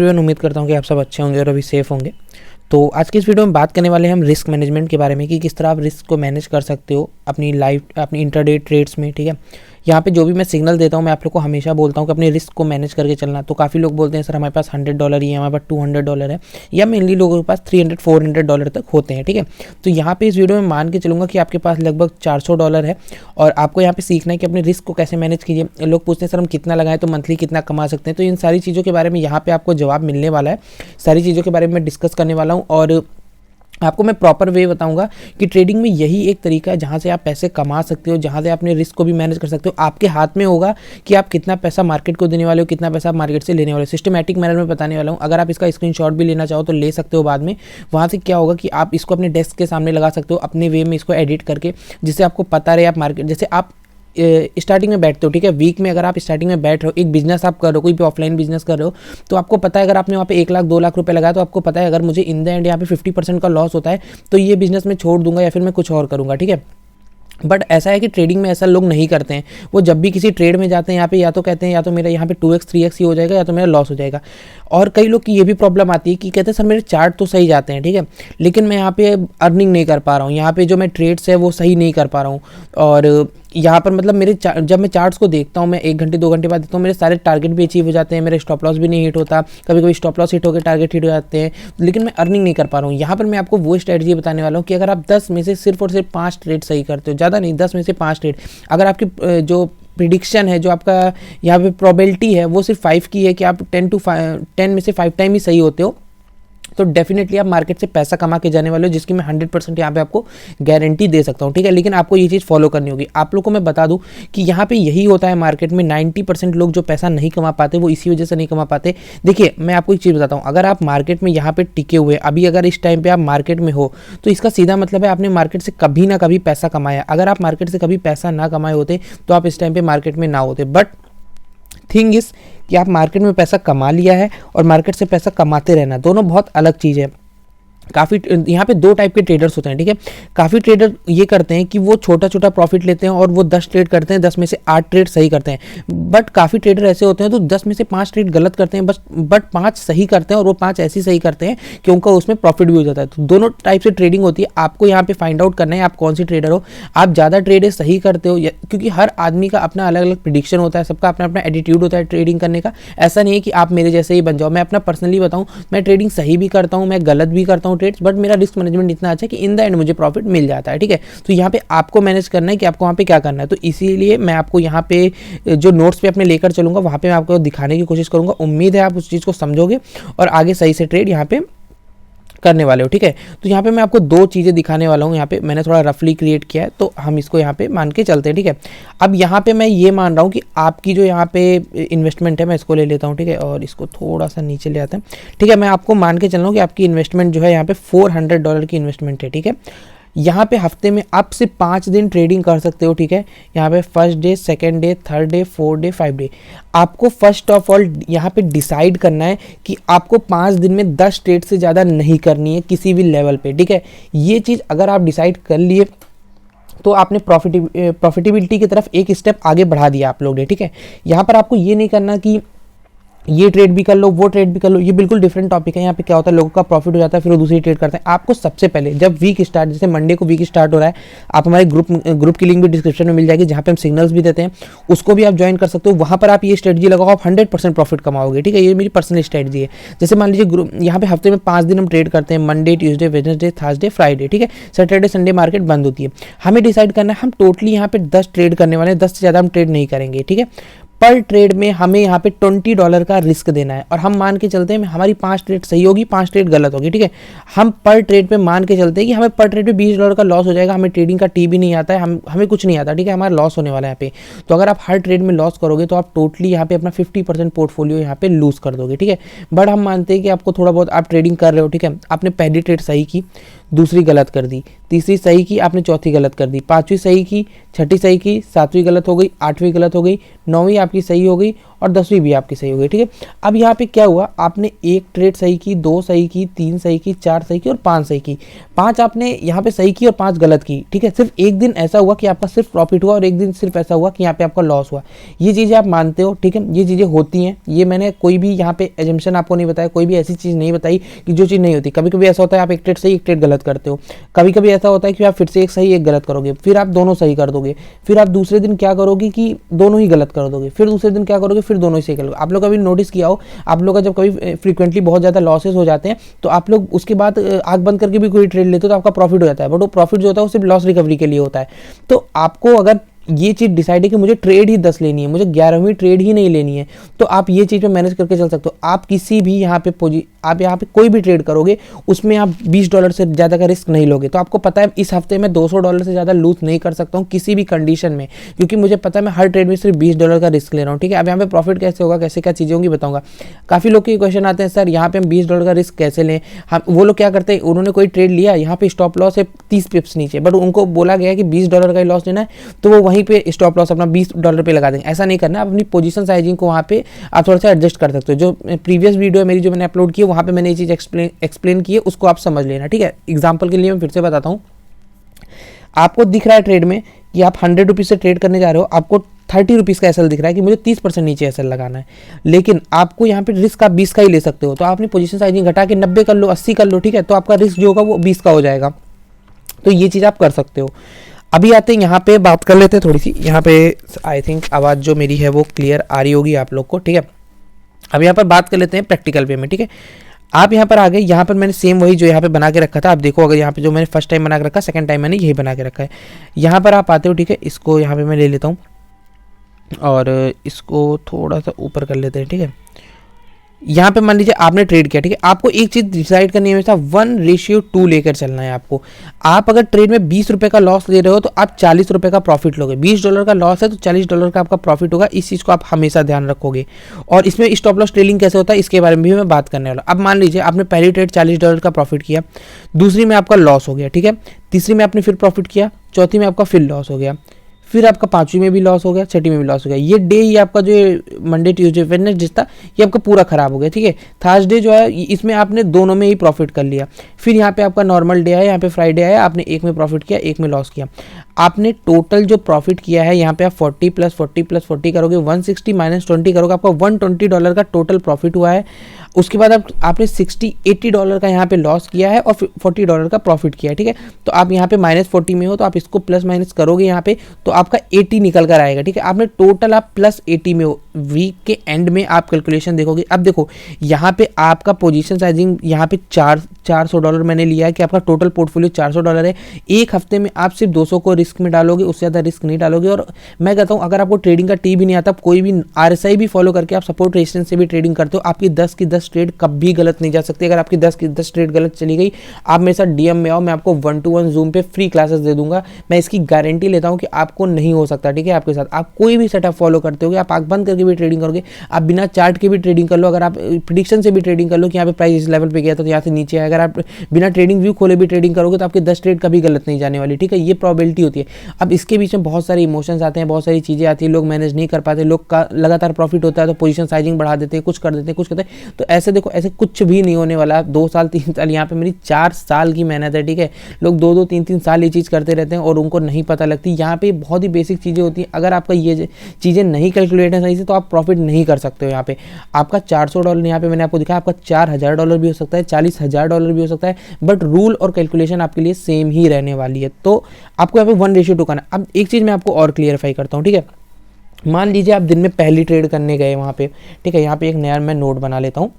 उम्मीद करता हूँ कि आप सब अच्छे होंगे और अभी सेफ होंगे। तो आज की इस वीडियो में बात करने वाले हैं हम रिस्क मैनेजमेंट के बारे में कि किस तरह आप रिस्क को मैनेज कर सकते हो अपनी इंट्राडे ट्रेड्स में। ठीक है, यहाँ पे जो भी मैं सिग्नल देता हूँ मैं आप लोग को हमेशा बोलता हूँ कि अपने रिस्क को मैनेज करके चलना। तो काफ़ी लोग बोलते हैं सर हमारे पास $100 ही है, हमारे पास $200 है, या मेनली लोगों के पास $300-400 तक होते हैं। ठीक है, तो यहाँ पे इस वीडियो में मान के चलूँगा कि आपके पास लगभग $400 है और आपको यहाँ पे सीखना है कि अपने रिस्क को कैसे मैनेज कीजिए। लोग पूछते हैं सर हम कितना लगाएं तो मंथली कितना कमा सकते हैं। तो इन सारी चीज़ों के बारे में यहाँ पे आपको जवाब मिलने वाला है। सारी चीज़ों के बारे में मैं डिस्कस करने वाला हूँ और आपको मैं प्रॉपर वे बताऊंगा कि ट्रेडिंग में यही एक तरीका है जहां से आप पैसे कमा सकते हो, जहां से अपने रिस्क को भी मैनेज कर सकते हो। आपके हाथ में होगा कि आप कितना पैसा मार्केट को देने वाले हो, कितना पैसा आप मार्केट से लेने वाले हो। सिस्टमैटिक मैनर में बताने वाला हूं। अगर आप इसका स्क्रीनशॉट भी लेना चाहो तो ले सकते हो बाद में। वहाँ से क्या होगा कि आप इसको अपने डेस्क के सामने लगा सकते हो अपने वे में इसको एडिट करके, जिससे आपको पता रहे आप मार्केट जैसे आप स्टार्टिंग में बैठते हो। ठीक है, वीक में अगर आप स्टार्टिंग में बैठ रहे हो, एक बिजनेस आप कर रहे हो, कोई भी ऑफलाइन बिजनेस कर रहे हो, तो आपको पता है अगर आपने वहाँ पे 1 लाख 2 लाख रुपए लगाया तो आपको पता है अगर मुझे इन द एंड यहाँ पे 50% का लॉस होता है तो ये बिजनेस मैं छोड़ दूंगा या फिर मैं कुछ और करूँगा। ठीक है, बट ऐसा है कि ट्रेडिंग में ऐसा लोग नहीं करते हैं। वो जब भी किसी ट्रेड में जाते हैं यहाँ पे या तो कहते हैं या तो मेरा यहाँ पे 2x 3x ही हो जाएगा या तो मेरा लॉस हो जाएगा। और कई लोग की ये भी प्रॉब्लम आती है कि कहते हैं सर मेरे चार्ट तो सही जाते हैं, ठीक है, लेकिन मैं यहाँ पे अर्निंग नहीं कर पा रहा हूँ, यहाँ पे जो मैं ट्रेड्स है वो सही नहीं कर पा रहा हूँ। और यहाँ पर मतलब मेरे जब मैं चार्ट्स को देखता हूँ, मैं 1 घंटे 2 घंटे बाद देखता हूँ, मेरे सारे टारगेट भी अचीव हो जाते हैं, मेरे स्टॉप लॉस भी नहीं हिट होता, कभी कभी स्टॉप लॉस हिट होकर टारगेट हिट हो जाते हैं, लेकिन मैं अर्निंग नहीं कर पा रहा हूँ। यहाँ पर मैं आपको वो स्ट्रेटजी बताने वाला हूँ कि अगर आप 10 में से सिर्फ और सिर्फ 5 ट्रेड सही करते हो, ज़्यादा नहीं, 10 में से 5 ट्रेड, अगर आपकी जो प्रिडिक्शन है, जो आपका यहाँ पे प्रोबेबिलिटी है वो सिर्फ 5 की है कि आप 10 में से 5 टाइम ही सही होते हो, तो डेफिनेटली आप मार्केट से पैसा कमा के जाने वाले हो, जिसकी मैं 100% यहाँ पे आपको गारंटी दे सकता हूँ। ठीक है, लेकिन आपको ये चीज़ फॉलो करनी होगी। आप लोग को मैं बता दूँ कि यहाँ पे यही होता है मार्केट में, 90% लोग जो पैसा नहीं कमा पाते वो इसी वजह से नहीं कमा पाते। देखिए मैं आपको एक चीज़ बताता हूँ, अगर आप मार्केट में यहाँ पे टिके हुए अभी अगर इस टाइम पर आप मार्केट में हो तो इसका सीधा मतलब है आपने मार्केट से कभी ना कभी पैसा कमाया। अगर आप मार्केट से कभी पैसा ना कमाए होते तो आप इस टाइम पर मार्केट में ना होते। बट थिंग इज कि आप मार्केट में पैसा कमा लिया है और मार्केट से पैसा कमाते रहना, दोनों बहुत अलग चीज़ है। काफ़ी यहाँ पे 2 टाइप के ट्रेडर्स होते हैं। ठीक है, काफ़ी ट्रेडर ये करते हैं कि वो छोटा छोटा प्रॉफिट लेते हैं और वो 10 ट्रेड करते हैं, 10 में से 8 ट्रेड सही करते हैं। बट काफ़ी ट्रेडर ऐसे होते हैं तो 10 में से 5 ट्रेड गलत करते हैं बट 5 सही करते हैं और वो 5 ऐसी सही करते हैं कि उनका उसमें प्रॉफिट भी हो जाता है। तो दोनों टाइप से ट्रेडिंग होती है। आपको यहाँ पे फाइंड आउट करना है आप कौन सी ट्रेडर हो। आप ज़्यादा ट्रेड सही करते हो क्योंकि हर आदमी का अपना अलग अलग प्रिडिक्शन होता है, सबका अपना अपना एटीट्यूड होता है ट्रेडिंग करने का। ऐसा नहीं है कि आप मेरे जैसे ही बन जाओ। मैं अपना पर्सनली बताऊँ, मैं ट्रेडिंग सही भी करता हूँ, मैं गलत भी करता हूँ ट्रेड्स, बट मेरा रिस्क मैनेजमेंट इतना अच्छा है कि इन द एंड मुझे प्रॉफिट मिल जाता है। ठीक है, तो यहाँ पे आपको मैनेज करना है कि आपको वहाँ पे क्या करना है। तो इसीलिए मैं आपको यहाँ पे जो नोट्स पे अपने लेकर चलूंगा वहाँ पे मैं आपको दिखाने की कोशिश करूंगा। उम्मीद है आप उस चीज़ को समझोगे और आगे सही से ट्रेड यहाँ पे करने वाले हो। ठीक है, तो यहाँ पे मैं आपको 2 चीज़ें दिखाने वाला हूँ। यहाँ पे मैंने थोड़ा रफली क्रिएट किया है तो हम इसको यहाँ पे मान के चलते हैं। ठीक है, अब यहाँ पे मैं ये मान रहा हूँ कि आपकी जो यहाँ पे इन्वेस्टमेंट है, मैं इसको ले लेता हूँ। ठीक है, और इसको थोड़ा सा नीचे ले आते हैं। ठीक है, मैं आपको मान के चल रहा हूँ कि आपकी इन्वेस्टमेंट जो है यहाँ पे $400 की इन्वेस्टमेंट है। ठीक है, यहाँ पे हफ्ते में आप सिर्फ 5 दिन ट्रेडिंग कर सकते हो। ठीक है, यहाँ पे first day, second day, third day, 4th day, 5 day. आपको फर्स्ट ऑफ ऑल यहाँ पे डिसाइड करना है कि आपको 5 दिन में 10 ट्रेड से ज़्यादा नहीं करनी है किसी भी लेवल पे। ठीक है, ये चीज़ अगर आप डिसाइड कर लिए तो आपने प्रॉफिटेबिलिटी की तरफ एक स्टेप आगे बढ़ा दिया आप लोग ने। ठीक है, यहाँ पर आपको ये नहीं करना कि ये ट्रेड भी कर लो वो ट्रेड भी कर लो, ये बिल्कुल डिफरेंट टॉपिक है। यहाँ पे क्या होता है, लोगों का प्रॉफिट हो जाता है फिर वो दूसरी ट्रेड करते हैं। आपको सबसे पहले जब वीक स्टार्ट, जैसे मंडे को वीक स्टार्ट हो रहा है, आप हमारे ग्रुप की लिंक भी डिस्क्रिप्शन में मिल जाएगी जहाँ पे हम सिग्नल्स भी देते हैं, उसको भी आप ज्वाइन कर सकते हो। वहाँ पर आप ये स्ट्रेटजी लगाओ, आप 100% प्रॉफिट कमाओगे। ठीक है, ये मेरी पर्सनल स्ट्रेटजी है। जैसे मान लीजिए ग्रुप यहाँ पे हफ्ते में 5 दिन हम ट्रेड करते हैं, Monday, Tuesday, Wednesday, Thursday, Friday. ठीक है, सैटरडे संडे मार्केट बंद होती है। हमें डिसाइड करना है हम टोटली यहाँ पे 10 ट्रेड करने वाले हैं, 10 से ज़्यादा हम ट्रेड नहीं करेंगे। ठीक है, पर ट्रेड में हमें यहाँ पे $20 का रिस्क देना है और हम मान के चलते हैं हमारी 5 ट्रेड सही होगी, 5 ट्रेड गलत होगी। ठीक है, हम पर ट्रेड पे मान के चलते हैं कि हमें पर ट्रेड पे $20 का लॉस हो जाएगा। हमें ट्रेडिंग का टी भी नहीं आता है, हमें कुछ नहीं आता। ठीक है, हमारा लॉस होने वाला है यहाँ पे। तो अगर आप हर ट्रेड में लॉस करोगे तो आप टोटली यहाँ पे अपना 50% पोर्टफोलियो यहाँ पे लूज कर दोगे। ठीक है, बट हम मानते हैं कि आपको थोड़ा बहुत आप ट्रेडिंग कर रहे हो। ठीक है, आपने पहली ट्रेड सही की, दूसरी गलत कर दी, तीसरी सही की, आपने चौथी गलत कर दी, 5वीं सही की, छठी सही की, 7वीं गलत हो गई, 8वीं गलत हो गई, 9वीं आपकी सही हो गई और 10वीं भी आपकी सही हो गई, ठीक है। अब यहाँ पे क्या हुआ, आपने एक ट्रेड सही की, 2 सही की, 3 सही की, 4 सही की और 5 सही की। 5 आपने यहाँ पे सही की और 5 गलत की, ठीक है। सिर्फ एक दिन ऐसा हुआ कि आपका सिर्फ प्रॉफिट हुआ और एक दिन सिर्फ ऐसा हुआ कि यहाँ पे आपका लॉस हुआ। ये चीज़ें आप मानते हो, ठीक है, ये चीज़ें होती हैं। ये मैंने कोई भी यहाँ पे एजम्पशन आपको नहीं बताया, कोई भी ऐसी चीज़ नहीं बताई कि जो चीज़ नहीं होती। कभी कभी ऐसा होता है आप एक ट्रेड सही एक ट्रेड गलत करते हो, कभी कभी ऐसा होता है कि आप फिर से एक सही एक गलत करोगे, फिर आप दोनों सही कर दोगे, फिर आप दूसरे दिन क्या करोगे कि दोनों ही गलत कर दोगे, फिर दूसरे दिन क्या करोगे, फिर दोनों ही सही करोगे। आप लोग कभी नोटिस किया हो, आप लोग का जब कभी फ्रीक्वेंटली बहुत ज़्यादा लॉसेस हो जाते हैं तो आप लोग उसके बाद आंख बंद करके भी कोई ट्रेड लेते हो तो आपका प्रॉफिट हो जाता है, बट वो प्रॉफिट जो होता है वो सिर्फ लॉस रिकवरी के लिए होता है। तो आपको अगर ये चीज़ डिसाइड है कि मुझे ट्रेड ही 10 लेनी है, मुझे 11वीं ट्रेड ही नहीं लेनी है, तो आप ये चीज़ पे मैनेज करके चल सकते हो। आप किसी भी यहाँ पे आप यहाँ पे कोई भी ट्रेड करोगे उसमें आप $20 से ज़्यादा का रिस्क नहीं लोगे। तो आपको पता है इस हफ्ते में $200 से ज़्यादा लूज नहीं कर सकता हूँ किसी भी कंडीशन में, क्योंकि मुझे पता है मैं हर ट्रेड में सिर्फ $20 का रिस्क ले रहा हूँ, ठीक है। अब यहाँ पे प्रॉफिट कैसे होगा, कैसे क्या चीज़ें होंगी बताऊँगा। काफ़ी लोग के क्वेश्चन आते हैं, सर यहाँ पे हम $20 का रिस्क कैसे लें। हम वो लोग क्या करते हैं, उन्होंने कोई ट्रेड लिया, यहाँ पे स्टॉप लॉस है 30 पिप्स नीचे, बट उनको बोला गया कि $20 का ही लॉस लेना है, तो वो वहीं पे स्टॉप लॉस अपना $20 पे लगा देंगे। ऐसा नहीं करना, आप अपनी पोजीशन साइजिंग को वहाँ पे आप थोड़ा सा एडजस्ट कर सकते हो। जो प्रीवियस वीडियो है मेरी जो मैंने अपलोड की है वहाँ पे मैंने ये चीज़ एक्सप्लेन की है, उसको आप समझ लेना, ठीक है। एग्जाम्पल के लिए मैं फिर से बताता हूँ, आपको दिख रहा है ट्रेड में कि आप 100 रुपीज़ से ट्रेड करने जा रहे हो, आपको 30 रुपीज़ का एसएल दिख रहा है कि मुझे 30% नीचे एसएल लगाना है, लेकिन आपको यहाँ पे रिस्क आप 20 का ही ले सकते हो। तो आप अपनी पोजीशन साइजिंग घटा के 90 कर लो, 80 कर लो, ठीक है, तो आपका रिस्क जो होगा वो 20 का हो जाएगा। तो ये चीज़ आप कर सकते हो। अभी आते हैं यहाँ पे बात कर लेते हैं थोड़ी सी, यहाँ पे आई थिंक आवाज़ जो मेरी है वो क्लियर आ रही होगी आप लोग को, ठीक है। अब यहाँ पर बात कर लेते हैं प्रैक्टिकल वे में, ठीक है। आप यहाँ पर आ गए, यहाँ पर मैंने सेम वही जो यहाँ पे बना के रखा था, आप देखो अगर यहाँ पे जो मैंने फर्स्ट टाइम बना के रखा, सेकंड टाइम मैंने यही बना के रखा है। यहाँ पर आप आते हो, ठीक है, इसको यहाँ पे मैं ले लेता हूँ और इसको थोड़ा सा ऊपर कर लेते हैं, ठीक है। यहाँ पे मान लीजिए आपने ट्रेड किया, ठीक है, आपको एक चीज़ डिसाइड करनी है, हमेशा 1:2 लेकर चलना है आपको। आप अगर ट्रेड में 20 रुपये का लॉस ले रहे हो तो आप 40 रुपये का प्रॉफिट लोगे। $20 का लॉस है तो $40 का आपका प्रॉफिट होगा, इस चीज़ को आप हमेशा ध्यान रखोगे। और इसमें स्टॉप लॉस ट्रेडिंग कैसे होता है इसके बारे में भी मैं बात करने वाला। अब मान लीजिए आपने पहली ट्रेड $40 का प्रॉफिट किया, दूसरी में आपका लॉस हो गया, ठीक है, तीसरी में आपने फिर प्रॉफिट किया, चौथी में आपका फिर लॉस हो गया, फिर आपका 5वीं में भी लॉस हो गया, 6वीं में भी लॉस हो गया। ये डे ही आपका जो मंडे ट्यूसडे वेडनेसडे था ये आपका पूरा खराब हो गया, ठीक है। थर्सडे जो है इसमें आपने दोनों में ही प्रॉफिट कर लिया। फिर यहाँ पे आपका नॉर्मल डे आया, यहाँ पे फ्राइडे आया, आपने एक में प्रॉफिट किया, एक में लॉस किया। आपने टोटल जो प्रॉफिट किया है यहाँ पे आप 40 + 40 + 40 करोगे, 160 - 20 करोगे, आपका $120 का टोटल प्रॉफिट हुआ है। उसके बाद आपने $60-80 का यहाँ पे लॉस किया है और $40 का प्रॉफिट किया है, ठीक है। तो आप यहाँ पे -40 में हो तो आप इसको प्लस माइनस करोगे यहाँ पे तो आपका 80 निकल कर आएगा, ठीक है। आपने टोटल आप +80 में हो। वीक के एंड में आप कैलकुलेशन देखोगे। अब देखो यहाँ पे आपका पोजीशन साइजिंग यहाँ पे $400 मैंने लिया है कि आपका टोटल पोर्टफोलियो $400 है। एक हफ्ते में आप सिर्फ 200 को रिस्क में डालोगे, उससे ज़्यादा रिस्क नहीं डालोगे। और मैं कहता हूँ अगर आपको ट्रेडिंग का टी भी नहीं आता, कोई भी RSI भी फॉलो करके आप सपोर्ट रेजिस्टेंस से भी ट्रेडिंग करते हो, आपकी 10 की 10 ट्रेड कभी गलत नहीं जा सकती। अगर आपकी 10 की 10 ट्रेड गलत चली गई, आप मेरे साथ DM में आओ, मैं आपको 1-to-1 जूम पे फ्री क्लासेस दे दूंगा। मैं इसकी गारंटी लेता हूँ कि आपको नहीं हो सकता, ठीक है। आपके साथ आप कोई भी सेटअप फॉलो करते हो, आप आंख बंद करके भी ट्रेडिंग करोगे, आप बिना चार्ट के भी ट्रेडिंग कर लो, अगर आप प्रिडिक्शन से भी ट्रेडिंग कर लो कि यहाँ पे प्राइस इस लेवल पे गया था तो यहाँ से नीचे है, अगर आप बिना ट्रेडिंग व्यू खोले भी ट्रेडिंग करोगे तो आपके 10 ट्रेड कभी गलत नहीं जाने वाली, ठीक है। ये प्रोबेबिलिटी होती है। अब इसके बीच में बहुत सारे इमोशंस आते हैं, बहुत सारी चीज़ें आती है, लोग मैनेज नहीं कर पाते, लोग का लगातार प्रॉफिट होता है तो पोजीशन साइजिंग बढ़ा देते हैं, कुछ कर देते हैं, कुछ करते हैं। तो ऐसे देखो, ऐसे कुछ भी नहीं होने वाला। 2 साल 3 साल, यहाँ पे मेरी 4 साल की मेहनत है, ठीक है। लोग 2-2 3-3 साल ये चीज़ करते रहते हैं और उनको नहीं पता लगती। यहाँ पे बहुत ही बेसिक चीज़ें होती हैं। अगर आपका ये चीज़ें नहीं कैलकुलेट है सही से तो आप प्रॉफिट नहीं कर सकते हो। यहाँ पे आपका $400 यहाँ पे मैंने आपको दिखाया, आपका $4000 भी हो सकता है, $40000 भी हो सकता है, बट रूल और कैलकुलेशन आपके लिए सेम ही रहने वाली है। तो आपको यहाँ पे 1:2 करना। अब एक चीज़ मैं आपको और क्लियरफाई करता हूँ, ठीक है। मान लीजिए आप दिन में पहली ट्रेड करने गए वहाँ पे, ठीक है। यहाँ पे एक नया मैं नोट बना लेता हूँ,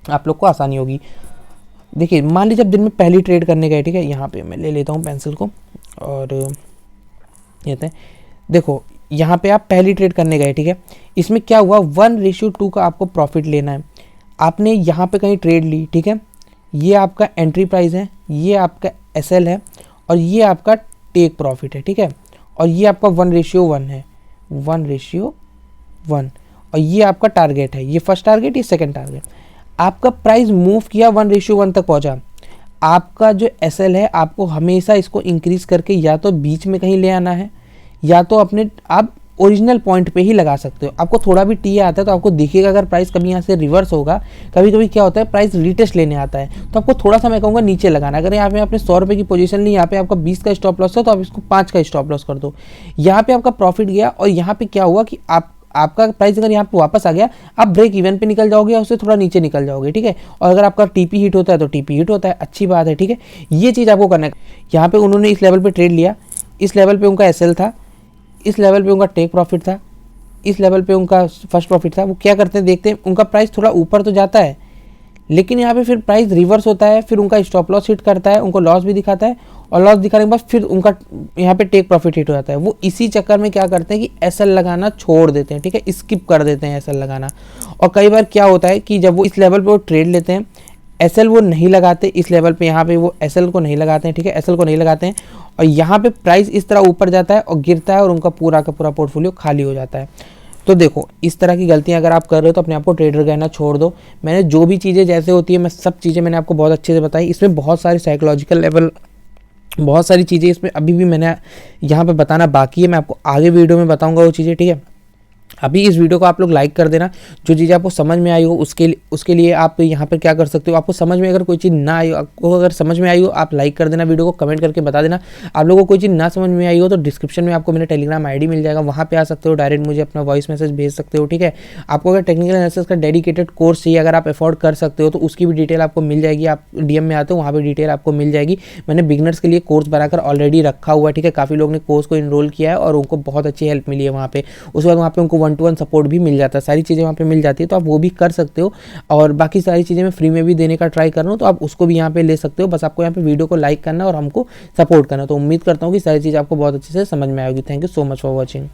आप लोग को आसानी होगी। देखिए मान लीजिए आप दिन में पहली ट्रेड करने गए, ठीक है। यहाँ पे मैं ले लेता हूँ पेंसिल को और ये देखो यहाँ पे आप पहली ट्रेड करने गए, ठीक है। इसमें क्या हुआ, 1:2 का आपको प्रॉफिट लेना है। आपने यहाँ पे कहीं ट्रेड ली, ठीक है। ये आपका एंट्री प्राइस है, ये आपका SL है और ये आपका टेक प्रॉफिट है, ठीक है। और ये आपका 1:1 है, 1:1 और ये आपका टारगेट है, ये फर्स्ट टारगेट, ये सेकंड टारगेट। आपका प्राइस मूव किया, 1:1 तक पहुंचा। आपका जो SL है आपको हमेशा इसको इंक्रीज करके या तो बीच में कहीं ले आना है या तो अपने आप ओरिजिनल पॉइंट पे ही लगा सकते हो। आपको थोड़ा भी टी आता है तो आपको दिखेगा अगर प्राइस कभी यहाँ से रिवर्स होगा, कभी कभी क्या होता है प्राइस रीटेस्ट लेने आता है, तो आपको थोड़ा सा मैं कहूँगा नीचे लगाना। अगर यहाँ पे आपने 100 रुपये की पोजीशन ली, यहाँ पे आपका 20 का स्टॉप लॉस है तो आप इसको 5 का स्टॉप लॉस कर दो। यहाँ पे आपका प्रॉफिट गया और यहाँ पे क्या हुआ कि आपका प्राइस अगर यहाँ पे वापस आ गया, आप ब्रेक इवन पे निकल जाओगे या उससे थोड़ा नीचे निकल जाओगे, ठीक है। और अगर आपका टीपी हिट होता है तो टीपी हिट होता है, अच्छी बात है, ठीक है। ये चीज़ आपको करना है। यहाँ पे उन्होंने इस लेवल पे ट्रेड लिया, इस लेवल पे उनका एसएल था, इस लेवल पे उनका टेक प्रॉफिट था, इस लेवल पे उनका फर्स्ट प्रॉफिट था। वो क्या करते हैं देखते हैं, उनका प्राइस थोड़ा ऊपर तो जाता है लेकिन यहाँ पे फिर प्राइस रिवर्स होता है, फिर उनका स्टॉप लॉस हिट करता है, उनको लॉस भी दिखाता है और लॉस दिखाने के बाद फिर उनका यहाँ पे टेक प्रॉफिट हिट हो जाता है। वो इसी चक्कर में क्या करते हैं कि एसएल लगाना छोड़ देते हैं, ठीक है, स्किप कर देते हैं एसएल लगाना। और कई बार क्या होता है कि जब वो इस लेवल पे वो ट्रेड लेते हैं, एसएल वो नहीं लगाते इस लेवल पे, यहाँ पे वो एसएल को नहीं लगाते हैं, ठीक है, एसएल को नहीं लगाते हैं और यहाँ पे प्राइस इस तरह ऊपर जाता है और गिरता है और उनका पूरा का पूरा पोर्टफोलियो खाली हो जाता है। तो देखो इस तरह की गलतियां अगर आप कर रहे हो तो अपने आप को ट्रेडर कहना छोड़ दो। मैंने जो भी चीज़ें जैसे होती है मैं सब चीज़ें मैंने आपको बहुत अच्छे से बताई। इसमें बहुत सारी साइकोलॉजिकल लेवल, बहुत सारी चीज़ें इसमें अभी भी मैंने यहाँ पे बताना बाकी है। मैं आपको आगे वीडियो में बताऊँगा वो चीज़ें, ठीक है। अभी इस वीडियो को आप लोग लाइक कर देना। जो चीज़ आपको समझ में आई हो उसके लिए आप यहाँ पर क्या कर सकते हो, आपको समझ में अगर कोई चीज़ ना आई हो, आपको अगर समझ में आई हो आप लाइक कर देना, वीडियो को कमेंट करके बता देना। आप लोगों को कोई चीज़ ना समझ में आई हो तो डिस्क्रिप्शन में आपको मेरा टेलीग्राम आईडी मिल जाएगा, वहाँ पे आ सकते हो, डायरेक्ट मुझे अपना वॉइस मैसेज भेज सकते हो, ठीक है। आपको अगर टेक्निकल एनालिसिस का डेडिकेटेड कोर्स चाहिए, अगर आप अफोर्ड कर सकते हो तो उसकी भी डिटेल आपको मिल जाएगी। आप डीएम में आते हो वहाँ पर डिटेल आपको मिल जाएगी। मैंने बिगनर्स के लिए कोर्स बनाकर ऑलरेडी रखा हुआ है, ठीक है। काफ़ी लोग ने कोर्स को इनरोल किया है और उनको बहुत अच्छी हेल्प मिली है वहाँ पे। उसके बाद वहाँ पे उनको 1-to-1 सपोर्ट भी मिल जाता है, सारी चीज़ें वहाँ पे मिल जाती है, तो आप वो भी कर सकते हो। और बाकी सारी चीज़ें मैं फ्री में भी देने का ट्राई कर रहा हूँ, तो आप उसको भी यहाँ पे ले सकते हो। बस आपको यहाँ पे वीडियो को लाइक करना और हमको सपोर्ट करना। तो उम्मीद करता हूँ कि सारी चीज़ आपको बहुत अच्छे से समझ में आएगी। Thank you so much for watching.